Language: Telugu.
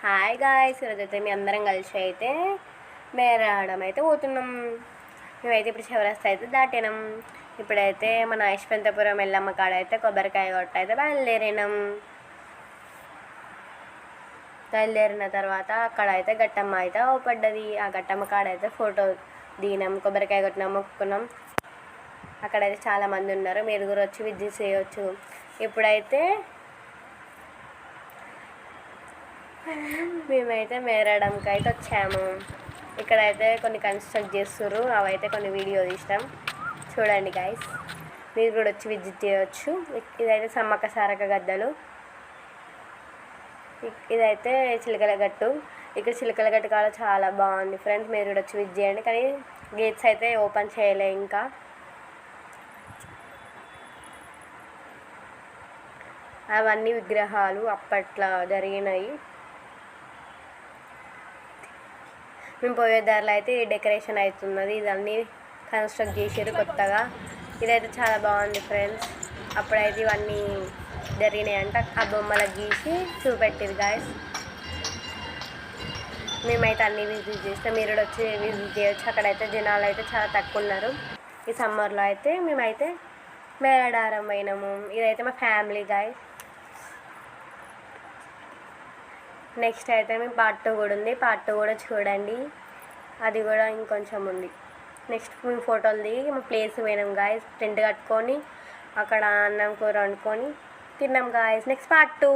హాయ్ గాయ్స్, ఈరోజైతే మీ అందరం కలిసి అయితే మేరాడం అయితే పోతున్నాం. మేమైతే ఇప్పుడు చివరస్తా అయితే దాటినాం. ఇప్పుడైతే మన యశ్వంతపురం ఎల్లమ్మ కాడ అయితే కొబ్బరికాయ కొట్ట అయితే బయలుదేరిన తర్వాత అక్కడ అయితే గట్టమ్మ అయితే పడ్డది. ఆ గట్టమ్మ కాడ అయితే ఫోటో దిగినాం, కొబ్బరికాయ కొట్టినాం, మొక్కుకున్నాం. అక్కడైతే చాలామంది ఉన్నారు, మీరు కూడా వచ్చి విజిట్ చేయవచ్చు. ఇప్పుడైతే మేమైతే మేరాడంకి అయితే వచ్చాము. ఇక్కడైతే కొన్ని కన్స్ట్రక్ట్ చేస్తుర్రు, అవైతే కొన్ని వీడియో తీసినాం, చూడండి గాయస్. మీరు కూడా వచ్చి విజిట్ చేయవచ్చు. ఇదైతే సమ్మక్క సారక్క గద్దలు, ఇదైతే చిలకల గట్టు. ఇక్కడ చిలకల గట్టు కాడ చాలా బాగుంది ఫ్రెండ్స్, మీరు కూడా వచ్చి విజిట్ చేయండి. కానీ గేట్స్ అయితే ఓపెన్ చేయలే ఇంకా. అవన్నీ విగ్రహాలు అప్పట్లో జరిగినాయి. మేము పోయే దారిలో అయితే డెకరేషన్ అవుతున్నది, ఇదన్నీ కన్స్ట్రక్ట్ చేసారు కొత్తగా. ఇదైతే చాలా బాగుంది ఫ్రెండ్స్. అప్పుడైతే ఇవన్నీ జరిగినాయంట, ఆ బొమ్మలకు గీసి చూపెట్టారు గాయస్. మేమైతే అన్నీ విజిట్ చేస్తాం, మీరు కూడా వచ్చి విజిట్ చేయొచ్చు. అక్కడైతే జనాలు అయితే చాలా తక్కువ ఉన్నారు. ఈ సమ్మర్లో అయితే మేమైతే మేడారం పోయినాము. ఇదైతే మా ఫ్యామిలీ గాయస్. నెక్స్ట్ అయితే మేము పార్ట్ 2 కూడా ఉంది, పార్ట్ 2 కూడా చూడండి. అది కూడా ఇంకొంచెం ఉంది. నెక్స్ట్ మేము ఫోటోలు దిగి మా ప్లేస్ పోయినాం గాయస్. టెంట్ కట్టుకొని అక్కడ అన్నం కూర వండుకొని తిన్నాం గాయస్. Next part 2.